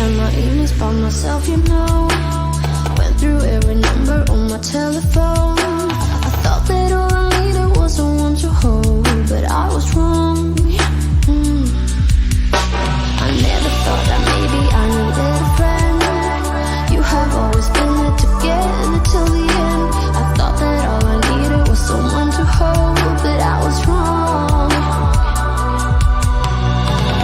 and my emails by myself, you know. Went through every number on my telephone. I thought that all I needed was someone to hold, but I was wrong. I never thought that maybe I needed a friend. You have always been there together till the end. I thought that all I needed was someone to hold, but I was wrong.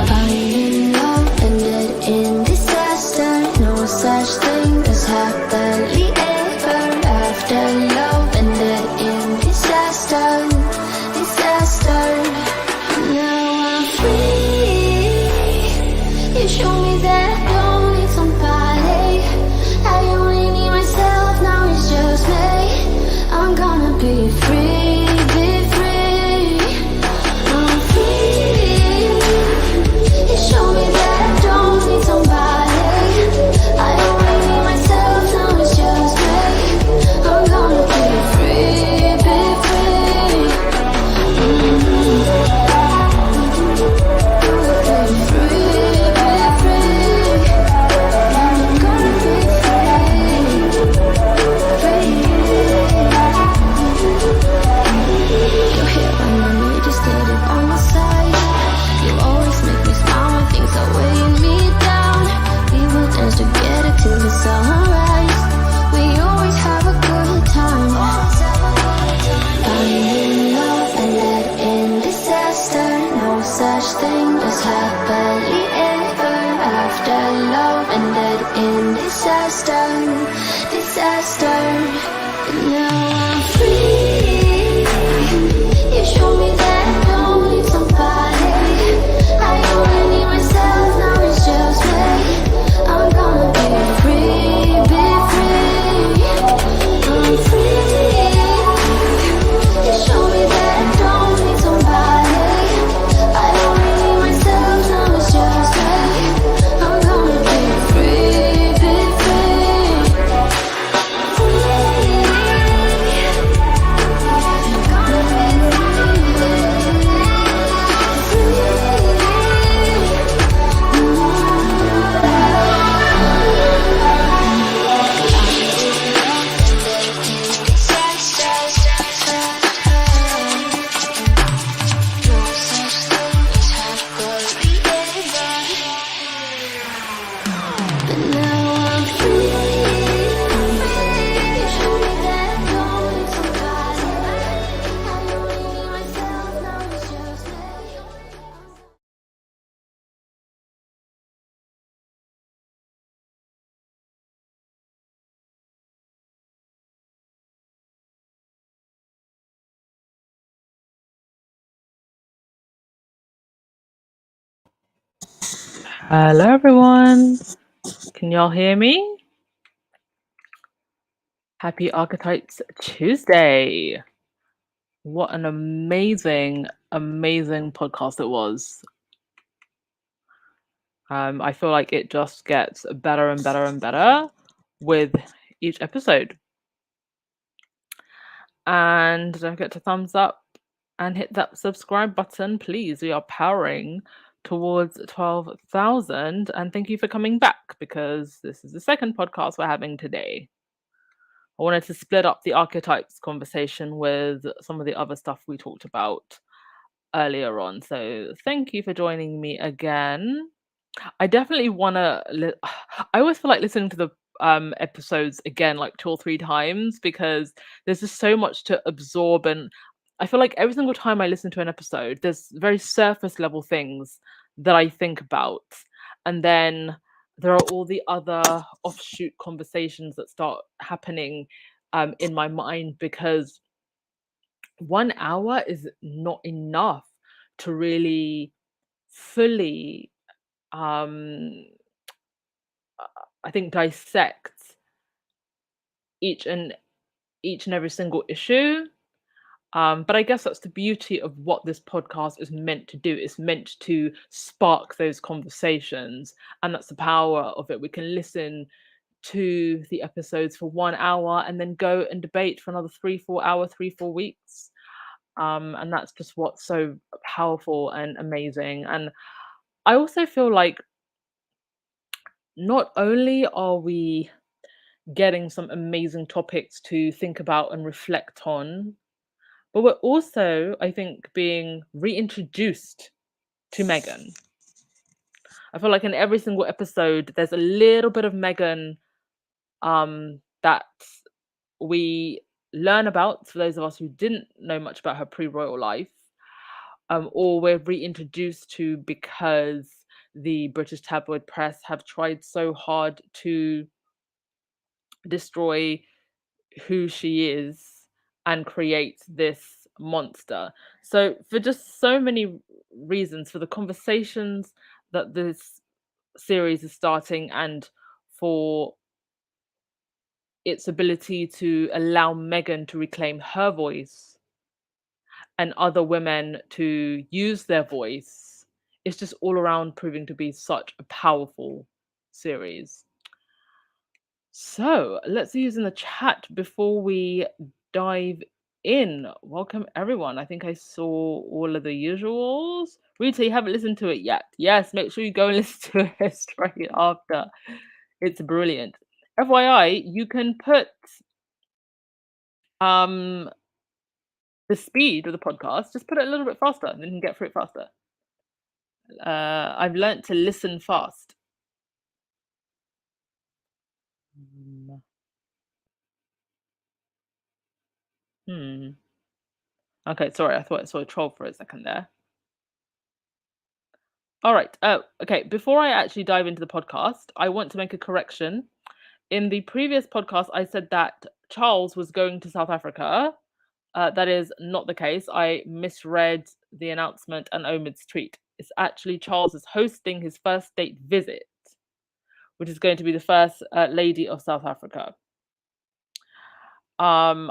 Finding love ended in disaster. No such thing as happily ever after. Love ended in disaster, disaster. Now I'm free. You show me that I don't need somebody. I only need myself, now it's just me. I'm gonna be free, be free. I'm free. You show me that I don't need somebody. I only need myself, now it's just me. I'm gonna be free, be free. You're here when I need you, steady by my side. You always make me smile when things are weighing me down. We will dance together till the sunrise. We always have a good time. Finding love ended in disaster. No such thing as happily ever after. Love ended in disaster, disaster. But now I'm free. You show me that I don't need somebody. I only need myself, now it's just me. I'm gonna be free, be free. I'm free. You show me that I don't need somebody. I only need myself, now it's just me. I'm gonna be free, be free. But now I'm free. You show me that I don't need somebody. I only need myself, now it's just me. Hello everyone, can y'all hear me? Happy Archetypes Tuesday. What an amazing podcast it was. I feel like it just gets better and better and better with each episode. And don't forget to thumbs up and hit that subscribe button, please. We are powering towards 12,000, and thank you for coming back because this is the second podcast we're having today. I wanted to split up the archetypes conversation with some of the other stuff we talked about earlier on. So thank you for joining me again. I definitely want to. I always feel like listening to the episodes again like 2 or 3 times because there's just so much to absorb, and I feel like every single time I listen to an episode, there's very surface level things that I think about, and then there are all the other offshoot conversations that start happening in my mind because 1 hour is not enough to really fully um I think dissect each and every single issue. But I guess that's the beauty of what this podcast is meant to do. It's meant to spark those conversations, and that's the power of it. We can listen to the episodes for 1 hour and then go and debate for another 3-4 weeks. And that's just what's so powerful and amazing. And I also feel like not only are we getting some amazing topics to think about and reflect on, but we're also, I think, being reintroduced to Megan. I feel like in every single episode, there's a little bit of Megan that we learn about for those of us who didn't know much about her pre-royal life, or we're reintroduced to because the British tabloid press have tried so hard to destroy who she is and create this monster. So, for just so many reasons, for the conversations that this series is starting, and for its ability to allow Meghan to reclaim her voice and other women to use their voice, it's just all around proving to be such a powerful series. So let's see who's in the chat before we dive in. Welcome everyone. I think I saw all of the usuals. Rita, you haven't listened to it yet. Yes, make sure you go and listen to it straight after. It's brilliant. FYI, you can put um the speed of the podcast, just put it a little bit faster and then you can get through it faster. I've learnt to listen fast. Hmm. Okay, sorry, I thought I saw a troll for a second there. All right. Oh, okay. Before I actually dive into the podcast, I want to make a correction. In the previous podcast, I said that Charles was going to South Africa. That is not the case. I misread the announcement and Omid's tweet. It's actually Charles is hosting his first state visit, which is going to be the first lady of South Africa. Um,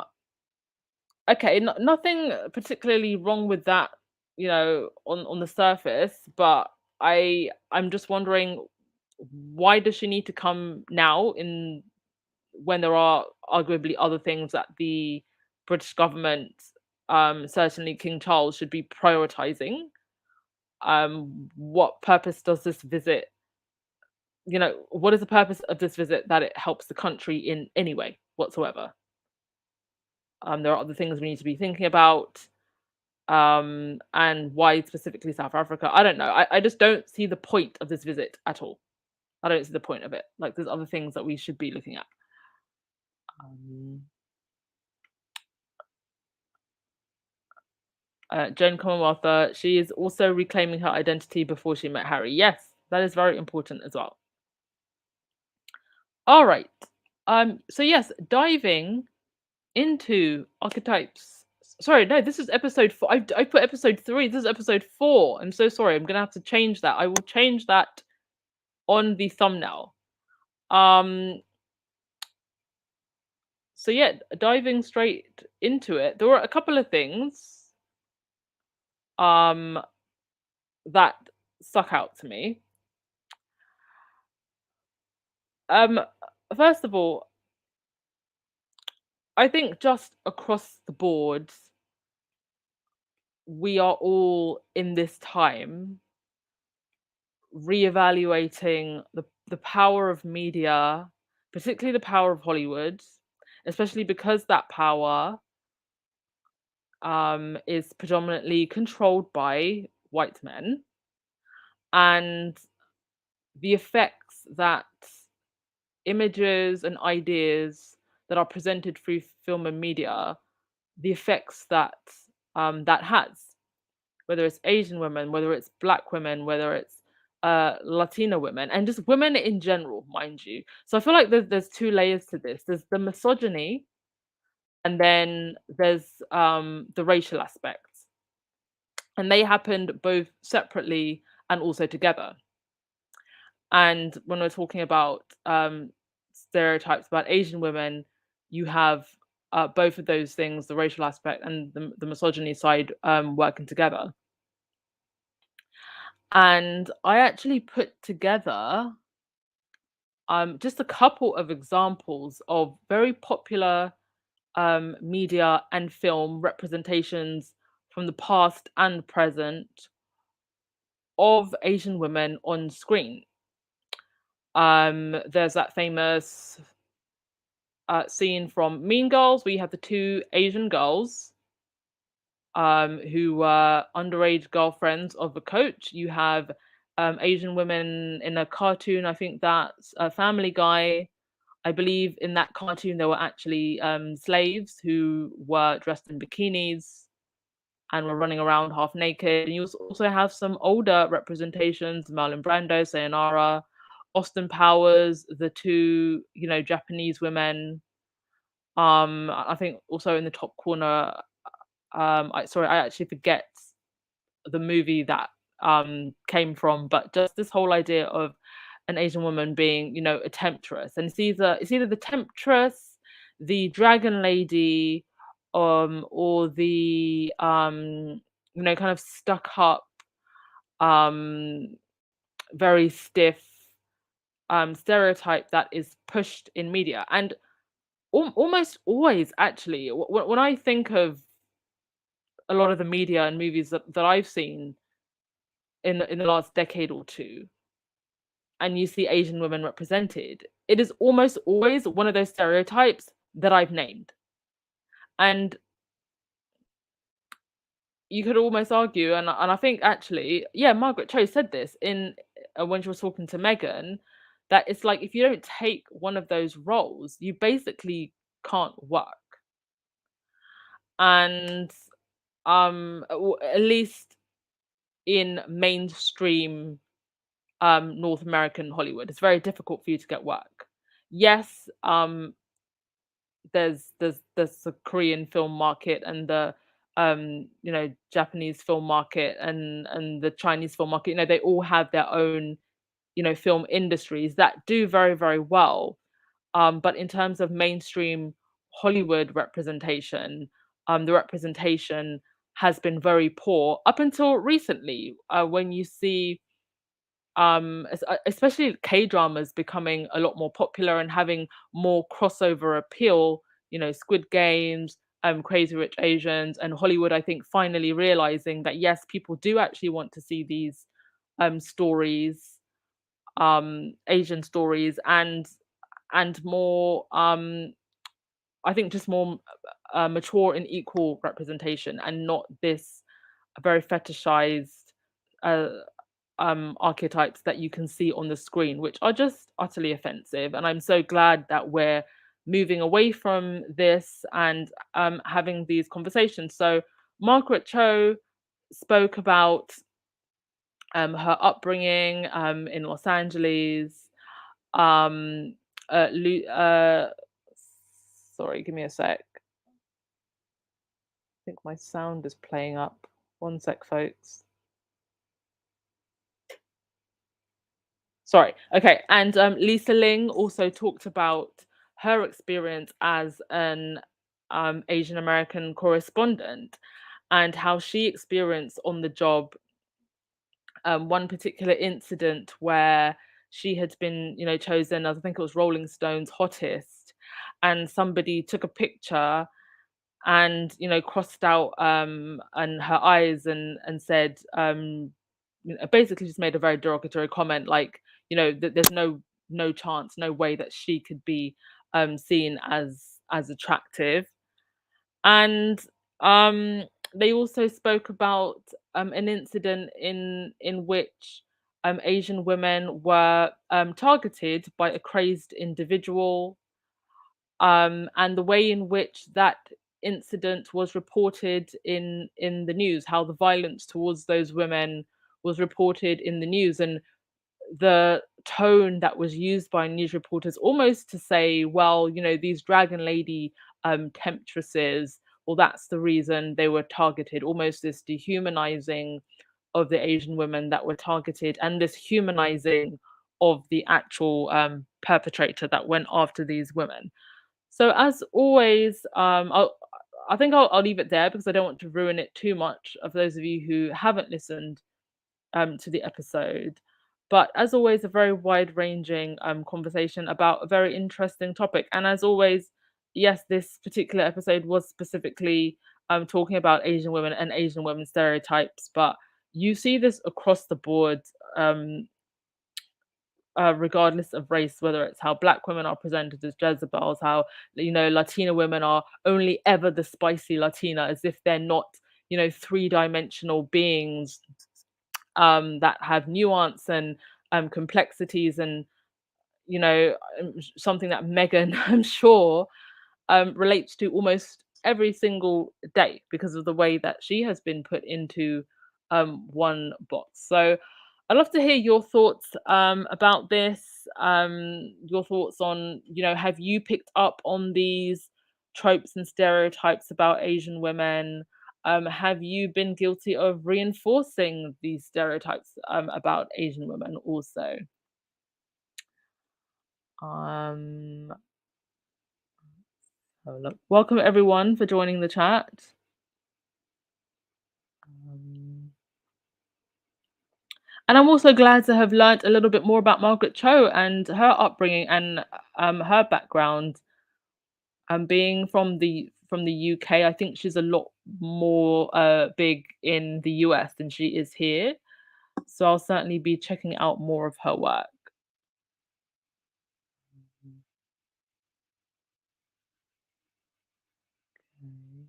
okay, nothing particularly wrong with that, on the surface, but I'm just wondering, why does she need to come now in when there are arguably other things that the British government, certainly King Charles, should be prioritizing? What purpose does this visit, what is the purpose of this visit that it helps the country in any way whatsoever? There are other things we need to be thinking about, and why specifically South Africa? I don't know. I just don't see the point of this visit at all. I don't see the point of it. Like, there's other things that we should be looking at. Joan Commonwealth, she is also reclaiming her identity before she met Harry. Yes, that is very important as well. All right. So yes, diving into archetypes. Sorry, no, this is episode 4. I put episode 3. This is episode 4. I'm so sorry. I'm gonna have to change that. I will change that on the thumbnail. So yeah, diving straight into it, there were a couple of things that stuck out to me. First of all, I think just across the board, we are all in this time reevaluating the power of media, particularly the power of Hollywood, especially because that power is predominantly controlled by white men, and the effects that images and ideas that are presented through film and media, the effects that that has, whether it's Asian women, whether it's Black women, whether it's Latina women, and just women in general, mind you. So I feel like there's two layers to this. There's the misogyny, and then there's the racial aspects, and they happened both separately and also together. And when we're talking about stereotypes about Asian women, you have both of those things, the racial aspect and the misogyny side, working together. And I actually put together just a couple of examples of very popular media and film representations from the past and present of Asian women on screen. There's that famous scene from Mean Girls where you have the two Asian girls who were underage girlfriends of the coach. You have Asian women in a cartoon. I think that's a Family Guy. I believe in that cartoon there were actually slaves who were dressed in bikinis and were running around half naked. And you also have some older representations: Marlon Brando, Sayonara, Austin Powers, the two, Japanese women. I think also in the top corner, I actually forget the movie that came from, but just this whole idea of an Asian woman being, a temptress, and it's either the temptress, the dragon lady, or the kind of stuck up, um, very stiff stereotype that is pushed in media, and almost always actually, when I think of a lot of the media and movies that I've seen in the last decade or two, and you see Asian women represented, it is almost always one of those stereotypes that I've named. And you could almost argue, and I think actually, yeah, Margaret Cho said this in when she was talking to Megan, that it's like if you don't take one of those roles, you basically can't work. And at least in mainstream North American Hollywood, it's very difficult for you to get work. Yes, there's the Korean film market and the Japanese film market and the Chinese film market. They all have their own film industries that do very, very well. But in terms of mainstream Hollywood representation, the representation has been very poor up until recently, when you see especially K dramas becoming a lot more popular and having more crossover appeal. Squid Games, Crazy Rich Asians, and Hollywood, I think, finally realizing that yes, people do actually want to see these stories, Asian stories, and more, I think, just more mature and equal representation, and not this very fetishized uh, archetypes that you can see on the screen, which are just utterly offensive. And I'm so glad that we're moving away from this and having these conversations. So Margaret Cho spoke about her upbringing in Los Angeles. Um, sorry, give me a sec. I think my sound is playing up. One sec, folks. Sorry. Okay. And Lisa Ling also talked about her experience as an Asian American correspondent and how she experienced on the job one particular incident where she had been, chosen as, I think it was Rolling Stone's hottest, and somebody took a picture and crossed out and her eyes and said basically just made a very derogatory comment, like that there's no chance, no way that she could be seen as attractive. And they also spoke about an incident in which Asian women were targeted by a crazed individual, and the way in which that incident was reported in the news, how the violence towards those women was reported in the news, and the tone that was used by news reporters, almost to say, well, these dragon lady temptresses, well, that's the reason they were targeted, almost this dehumanizing of the Asian women that were targeted, and this humanizing of the actual perpetrator that went after these women. So as always, I think I'll leave it there because I don't want to ruin it too much of those of you who haven't listened to the episode. But as always, a very wide-ranging conversation about a very interesting topic. And as always, yes, this particular episode was specifically talking about Asian women and Asian women stereotypes, but you see this across the board. regardless of race, whether it's how Black women are presented as Jezebels, how Latina women are only ever the spicy Latina, as if they're not three-dimensional beings that have nuance and complexities, and something that Megan, I'm sure, relates to almost every single day because of the way that she has been put into one box. So I'd love to hear your thoughts about this, your thoughts on, have you picked up on these tropes and stereotypes about Asian women? Have you been guilty of reinforcing these stereotypes about Asian women also? Um, Welcome everyone for joining the chat. Um, and I'm also glad to have learnt a little bit more about Margaret Cho and her upbringing and her background. Being from the UK, I think she's a lot more big in the US than she is here. So I'll certainly be checking out more of her work. Mm.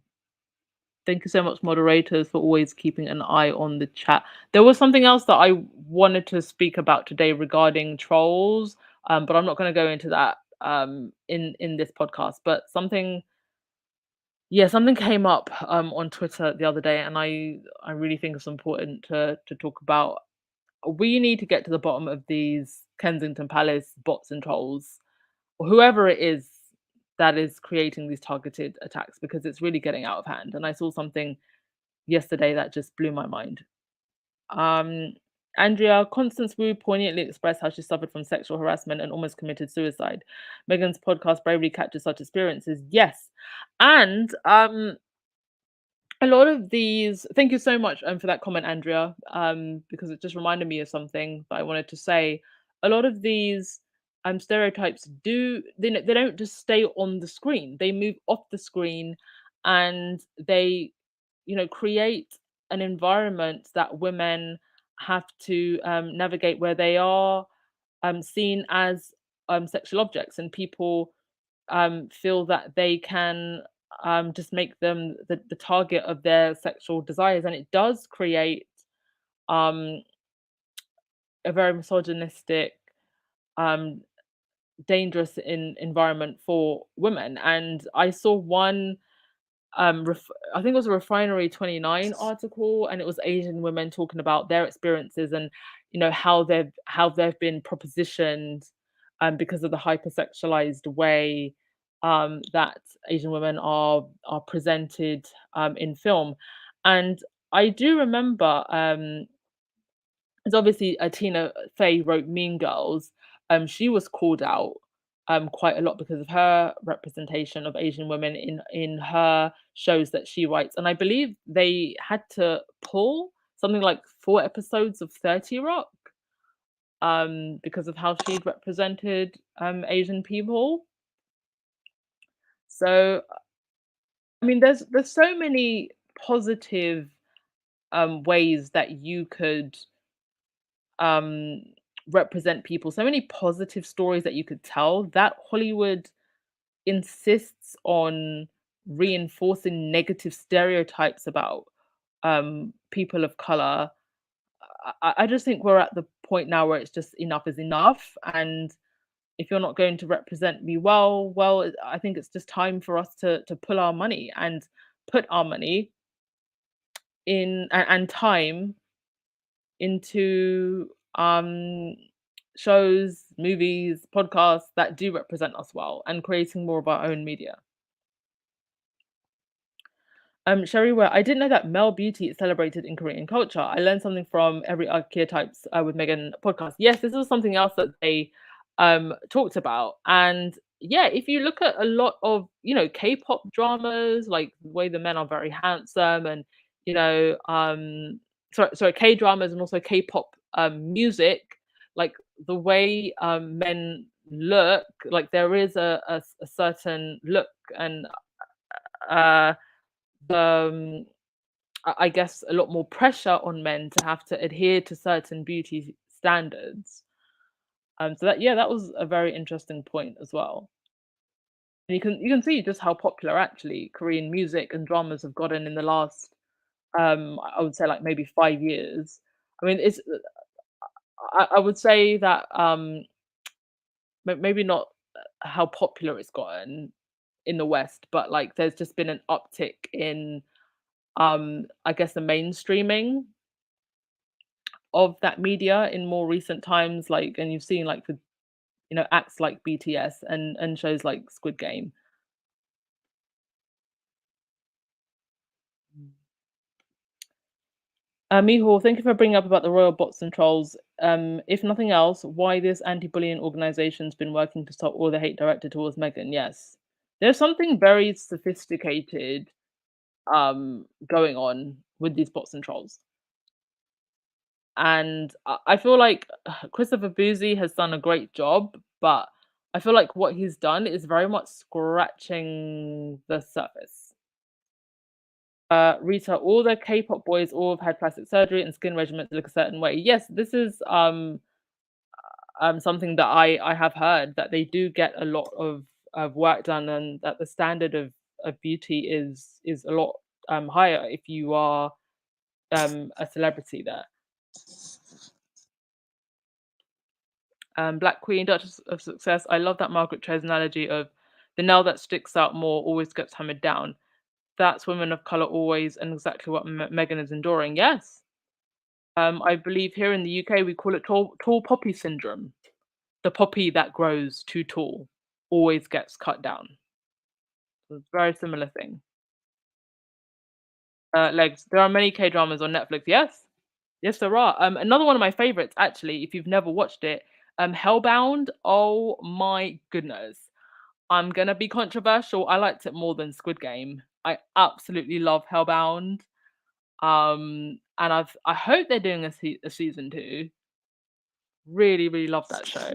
Thank you so much, moderators, for always keeping an eye on the chat. There was something else that I wanted to speak about today regarding trolls, but I'm not going to go into that in this podcast. But something came up on Twitter the other day, and I really think it's important to talk about. We need to get to the bottom of these Kensington Palace bots and trolls, or whoever it is that is creating these targeted attacks, because it's really getting out of hand. And I saw something yesterday that just blew my mind. Um, Andrea, Constance Wu poignantly expressed how she suffered from sexual harassment and almost committed suicide. Megan's podcast bravely captures such experiences. Yes. And a lot of these, thank you so much for that comment, Andrea, because it just reminded me of something that I wanted to say. A lot of these stereotypes they don't just stay on the screen, they move off the screen, and they create an environment that women have to navigate, where they are seen as sexual objects, and people feel that they can just make them the target of their sexual desires. And it does create um, a very misogynistic, um, dangerous environment for women. And I saw one I think it was a Refinery 29 article, and it was Asian women talking about their experiences, and how they've been propositioned because of the hypersexualized way that Asian women are presented in film. And I do remember, it's obviously Tina Fey wrote Mean Girls. She was called out quite a lot because of her representation of Asian women in her shows that she writes. And I believe they had to pull something like 4 episodes of 30 Rock because of how she'd represented Asian people. So I mean, there's so many positive ways that you could um represent people, so many positive stories that you could tell, that Hollywood insists on reinforcing negative stereotypes about people of color. I just think we're at the point now where it's just enough is enough. And if you're not going to represent me well, I think it's just time for us to pull our money and put our money in and time into shows, movies, podcasts that do represent us well, and creating more of our own media. Sherry Ware, I didn't know that male beauty is celebrated in Korean culture. I learned something from every Archetypes with Megan podcast. Yes, this was something else that they talked about. And yeah, if you look at a lot of, K-pop dramas, like the way the men are very handsome, and, sorry, K-dramas and also K-pop music, like the way men look, like there is a certain look and uh, the I guess a lot more pressure on men to have to adhere to certain beauty standards. So that, yeah, that was a very interesting point as well. And you can see just how popular actually Korean music and dramas have gotten in the last, I would say, like, maybe 5 years. I mean, I would say that, maybe not how popular it's gotten in the West, but, like, there's just been an uptick in, I guess, the mainstreaming of that media in more recent times, like, and you've seen, like, with, acts like BTS and shows like Squid Game. Mihal, thank you for bringing up about the royal bots and trolls. If nothing else, why this anti-bullying organization's been working to stop all the hate directed towards Meghan? Yes, there's something very sophisticated going on with these bots and trolls, and I feel like Christopher Boozy has done a great job, but I feel like what he's done is very much scratching the surface. Rita, all the K-pop boys all have had plastic surgery and skin regimens to look a certain way. Yes, this is something that I have heard, that they do get a lot of work done, and that the standard of beauty is a lot higher if you are a celebrity there. Black Queen, Duchess of Success. I love that Margaret chose analogy of the nail that sticks out more always gets hammered down. That's women of color always, and exactly what Meghan is enduring. Yes. I believe here in the UK we call it tall poppy syndrome. The poppy that grows too tall always gets cut down. So it's a very similar thing. Legs. There are many K dramas on Netflix. Yes, yes, there are. Another one of my favorites, actually, if you've never watched it, Hellbound. Oh my goodness. I'm gonna be controversial. I liked it more than Squid Game. I absolutely love Hellbound. And I hope they're doing a season two. Really, really love that show.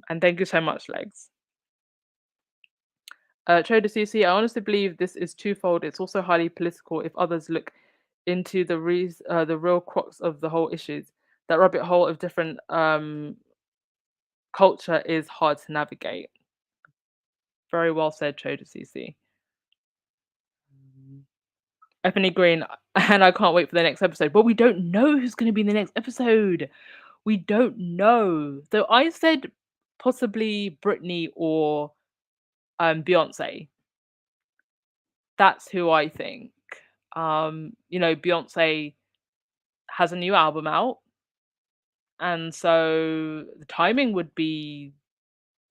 And thank you so much, Legs. Trader CC, I honestly believe this is twofold. It's also highly political if others look into the real crux of the whole issues. That rabbit hole of different culture is hard to navigate. Very well said, Trader CC. Ebony Green, and I can't wait for the next episode. But we don't know who's going to be in the next episode. We don't know. So I said possibly Britney or Beyonce. That's who I think. Beyonce has a new album out, and so the timing would be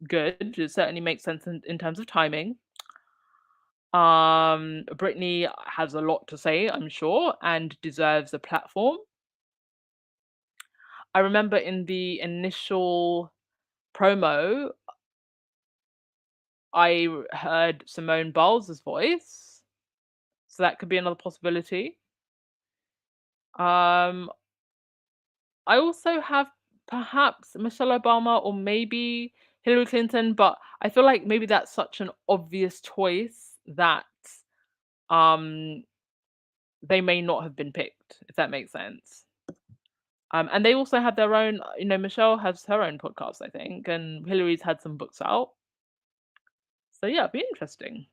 good. It certainly makes sense in terms of timing. Britney has a lot to say, I'm sure, and deserves a platform. I remember in the initial promo, I heard Simone Biles' voice, so that could be another possibility. Um, I also have perhaps Michelle Obama or maybe Hillary Clinton, but I feel like maybe that's such an obvious choice that um they may not have been picked, if that makes sense. And they also have their own, Michelle has her own podcast, I think, and Hillary's had some books out. So yeah, it'd be interesting.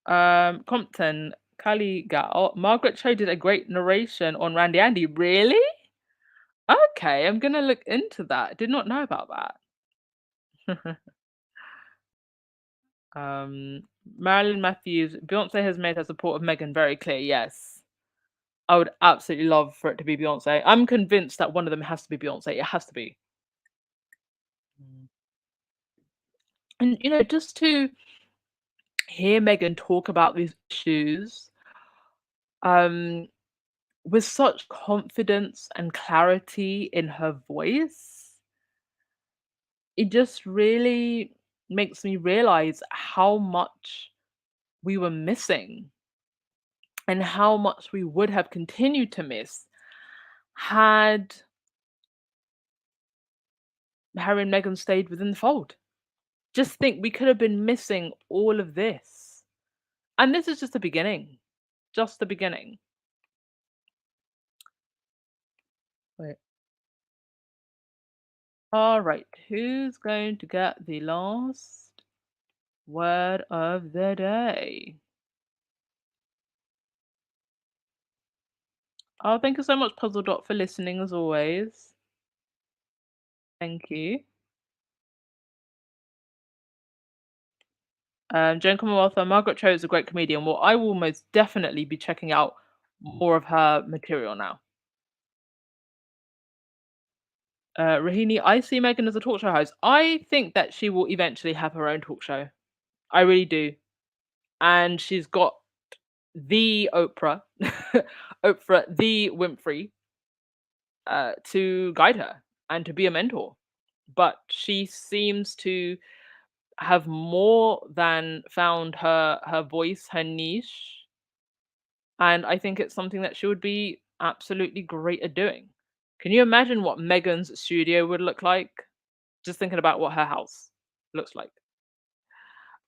Compton, Kali Gal, Margaret Cho did a great narration on Randy Andy. Really? Okay, I'm gonna look into that. Did not know about that. um, Marilyn Matthews, Beyonce has made her support of Meghan very clear. Yes, I would absolutely love for it to be Beyonce. I'm convinced that one of them has to be Beyonce. It has to be. Mm. And just to hear Meghan talk about these issues, um, with such confidence and clarity in her voice, it just really makes me realize how much we were missing and how much we would have continued to miss had Harry and Meghan stayed within the fold. Just think, we could have been missing all of this. And this is just the beginning. Just the beginning. Wait. All right. Who's going to get the last word of the day? Oh, thank you so much, Puzzle Dot, for listening as always. Thank you. Jane Commonwealth, Margaret Cho is a great comedian. Well, I will most definitely be checking out more of her material now. Rahini, I see Megan as a talk show host. I think that she will eventually have her own talk show. I really do. And she's got the Oprah, Oprah, the Winfrey, to guide her and to be a mentor. But she seems to have more than found her voice, her niche, and I think it's something that she would be absolutely great at doing. Can you imagine what Megan's studio would look like? Just thinking about what her house looks like.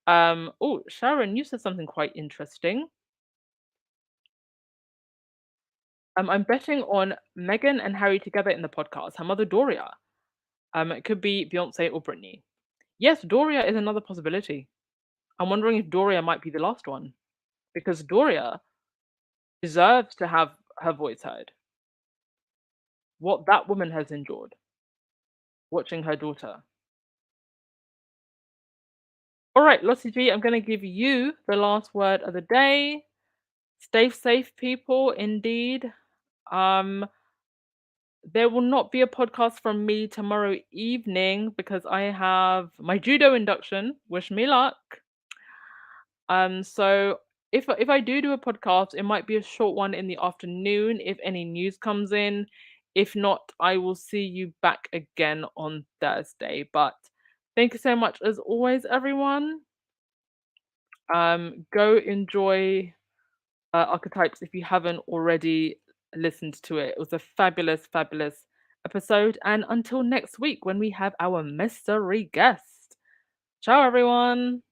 Oh, Sharon, you said something quite interesting. I'm betting on Megan and Harry together in the podcast. Her mother Doria. It could be Beyonce or Britney. Yes, Doria is another possibility. I'm wondering if Doria might be the last one because Doria deserves to have her voice heard. What that woman has endured watching her daughter. All right, Lottie G, I'm going to give you the last word of the day. Stay safe, people. Indeed. Um, there will not be a podcast from me tomorrow evening because I have my judo induction. Wish me luck. So if I do a podcast, it might be a short one in the afternoon if any news comes in. If not, I will see you back again on Thursday. But thank you so much as always, everyone. Go enjoy Archetypes if you haven't already listened to it. It was a fabulous, fabulous episode. And until next week when we have our mystery guest. Ciao, everyone.